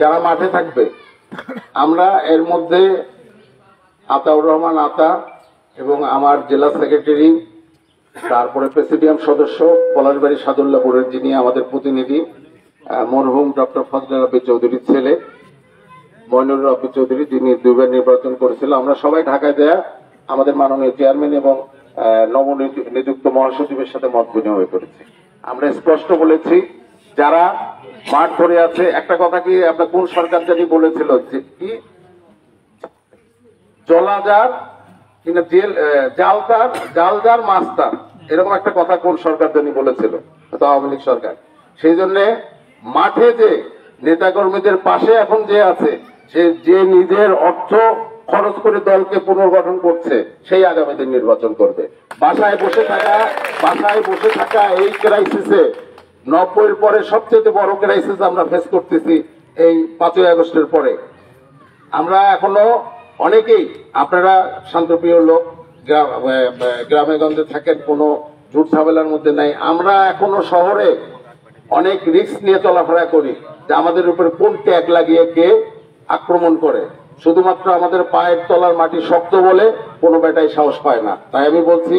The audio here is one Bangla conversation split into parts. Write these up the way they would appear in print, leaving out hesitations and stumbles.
যারা মাঠে থাকবে, আমরা এর মধ্যে আতাউর রহমান আতা এবং আমার জেলা সেক্রেটারি, তারপরে প্রেসিডিয়াম সদস্য পলাশবাড়ি সাদুল্লাপুরের যিনি আমাদের প্রতিনিধি মরহুম ডক্টর ফজলে রাব্বি চৌধুরীর ছেলে মইনুর রাব্বি চৌধুরী, যিনি দুইবার নির্বাচন করেছিল, আমরা সবাই ঢাকায় দেয়া আমাদের মাননীয় চেয়ারম্যান এবং নবনিযুক্ত মহাসচিবের সাথে মত বিনিময় করেছি। আমরা স্পষ্ট বলেছি যারা মাঠ ধরে আছে, একটা কথা কি আপনার কোন সরকার জানি বলেছিল যে কি জলাজার কিনা জালজার মাস্টার, এরকম একটা কথা কোন সরকার জানি বলেছিল, তো আওয়ামী লীগ সরকার। সেই জন্য মাঠে যে নেতাকর্মীদের পাশে এখন যে আছে, সে যে নিজের অর্থ খরচ করে দলকে পুনর্গঠন করছে, সেই আগামী দিন নির্বাচন করবে। বাসায় বসে থাকা এই ক্রাইসিসে 90-এর পরে সবচেয়ে বড় ক্রাইসিস আমরা ফেস করতেছি এই 5ই আগস্টের পরে। আমরা এখনো অনেকেই, আপনারা শান্তপ্রিয় লোক, গ্রামে গঞ্জে থাকেন, কোনো ঝুট ঝামেলার মধ্যে নাই। আমরা এখনো শহরে অনেক রিস্ক নিয়ে চলাফেরা করি যে আমাদের উপরে কোন ট্যাগ লাগিয়ে কে আক্রমণ করে। শুধুমাত্র আমাদের পায়ের তলার মাটি শক্ত বলে কোনো বেটাই সাহস পায় না। তাই আমি বলছি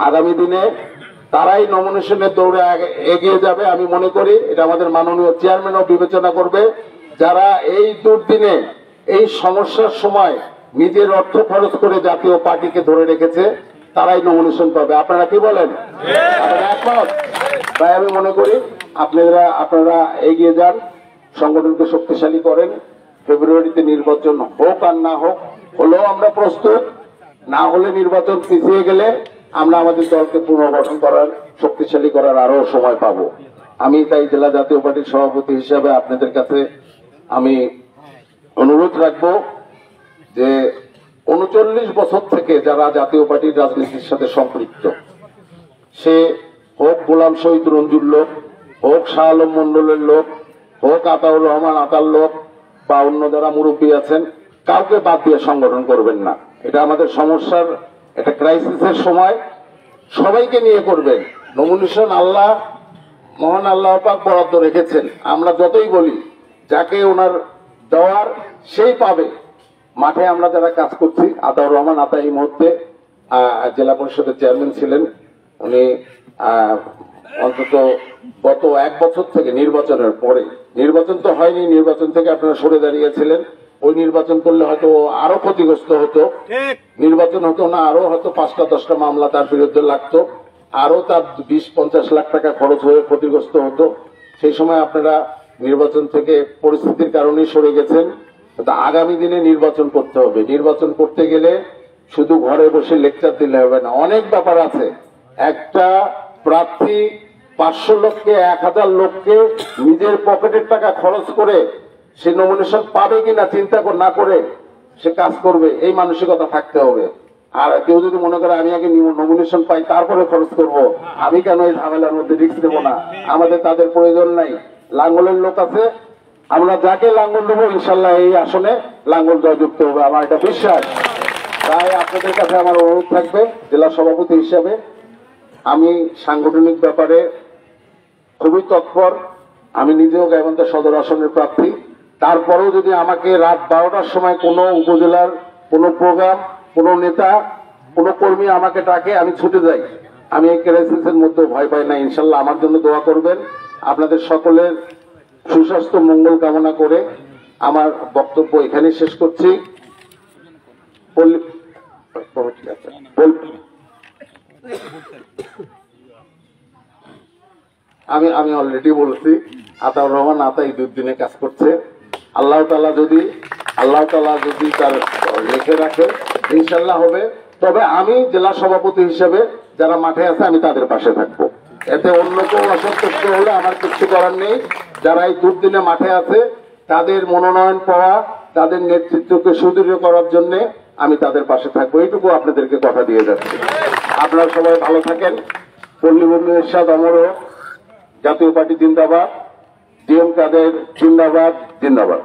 আগামী দিনে তারাই নমিনেশনের দৌড়ে এগিয়ে যাবে। আমি মনে করি এটা আমাদের মাননীয় চেয়ারম্যানও বিবেচনা করবে। যারা এই দুর্দিনে, এই সমস্যার সময় নিজের অর্থ খরচ করে জাতীয় পার্টিকে ধরে রেখেছে, তারাই নমিনেশন পাবে। আপনারা কি বলেন? আপনারা একমত? তাই আমি মনে করি আপনারা এগিয়ে যান, সংগঠনকে শক্তিশালী করেন। ফেব্রুয়ারিতে নির্বাচন হোক আর না হোক, হলেও আমরা প্রস্তুত। না হলে নির্বাচন পিছিয়ে গেলে আমরা আমাদের দলকে পুনর্গঠন করার, শক্তিশালী করার আরো সময় পাবো। আমি তাই জেলা জাতীয় পার্টির সভাপতি হিসাবে আপনাদের কাছে আমি অনুরোধ রাখবো যে 39 বছর থেকে যারা জাতীয় পার্টির রাজনীতির সাথে সম্পৃক্ত, সে হোক গোলাম শহীদ রঞ্জুর লোক, হোক শাহ আলম মন্ডলের লোক, হোক আতাউর রহমান আতার লোক, বা অন্য যারা মুরব্বী আছেন, কাউকে বাদ দিয়ে সংগঠন করবেন না। এটা আমাদের সমস্যার, এটা ক্রাইসিসের সময়, সবাইকে নিয়ে করবেন। নমিনেশন মহান আল্লাহ পাক বরাদ্দ রেখেছেন। আমরা যতই বলি যাকে ওনার দেওয়ার সেই পাবে। মাঠে আমরা যারা কাজ করছি, আতাউর রহমান আতা এই মুহূর্তে জেলা পরিষদের চেয়ারম্যান ছিলেন। উনি অন্তত গত 1 বছর থেকে, নির্বাচনের পরে, নির্বাচন তো হয়নি, নির্বাচন থেকে আপনারা সরে দাঁড়িয়েছিলেন। ওই নির্বাচন করলে হয়তো আরো ক্ষতিগ্রস্ত হতো, নির্বাচন হতো না, আরো হয়তো 5টা-10টা মামলা তার বিরুদ্ধে লাগতো, আরো তার 20-50 লাখ টাকা খরচ হয়ে ক্ষতিগ্রস্ত হতো। সেই সময় আপনারা নির্বাচন থেকে পরিস্থিতির কারণেই সরে গেছেন। আগামী দিনে নির্বাচন করতে হবে। নির্বাচন করতে গেলে শুধু ঘরে বসে লেকচার দিলে হবে না, অনেক ব্যাপার আছে। একটা প্রার্থী 500 লোককে, 1000 লোককে নিজের পকেটের টাকা খরচ করে সে নমিনেশন পাবে কিনা চিন্তা না করে সে কাজ করবে, এই মানসিকতা থাকতে হবে। আর কেউ যদি মনে করে আমি আগে নমিনেশন পাই তারপরে খরচ করব, আমি কেন এই ঝামেলার মধ্যে রিস্ক দেবো না? আমাদের তাদের প্রয়োজন নাই। লাঙ্গলের লোক আছে, আমরা যাকে লাঙ্গল দেবো ইনশাল্লাহ এই আসনে লাঙ্গল জয়যুক্ত হবে, আমার এটা বিশ্বাস। তাই আপনাদের কাছে আমার অনুরোধ থাকবে, জেলা সভাপতি হিসাবে আমি সাংগঠনিক ব্যাপারে খুবই তৎপর। আমি নিজেও গাইবান্ধা সদর আসনের প্রার্থী। তারপরেও যদি আমাকে রাত 12টার সময় কোনো উপজেলার কোনো প্রোগ্রাম, কোনো নেতা, কোনো কর্মী আমাকে ডাকে, আমি ছুটে যাই। আমি এই ক্রাইসিসের মধ্যে ভয় পাই না। ইনশাল্লাহ আমার জন্য দোয়া করবেন। আপনাদের সকলের সুস্বাস্থ্য মঙ্গল কামনা করে আমার বক্তব্য এখানে শেষ করছি। আমি অলরেডি বলছি, আতাউর রহমান আতা এই দুদিনে কাজ করছে। আল্লাহ তাআলা যদি তার লিখে রাখে ইনশাল্লাহ হবে। তবে আমি জেলা সভাপতি হিসেবে যারা মাঠে আছে আমি তাদের পাশে থাকবো। এতে অন্য কেউ অসন্তুষ্ট হলে আমার কিছু করার নেই। যারা এই দুর্দিনে মাঠে আছে তাদের মনোনয়ন পাওয়া, তাদের নেতৃত্বকে সুদৃঢ় করার জন্য আমি তাদের পাশে থাকবো, এইটুকু আপনাদেরকে কথা দিয়ে যাচ্ছি। আপনারা সবাই ভালো থাকেন। পল্লীবন্ধু এরশাদ অমর হোক। জাতীয় পার্টি জিন্দাবাদ। জিএম কাদের জিন্দাবাদ, জিন্দাবাদ।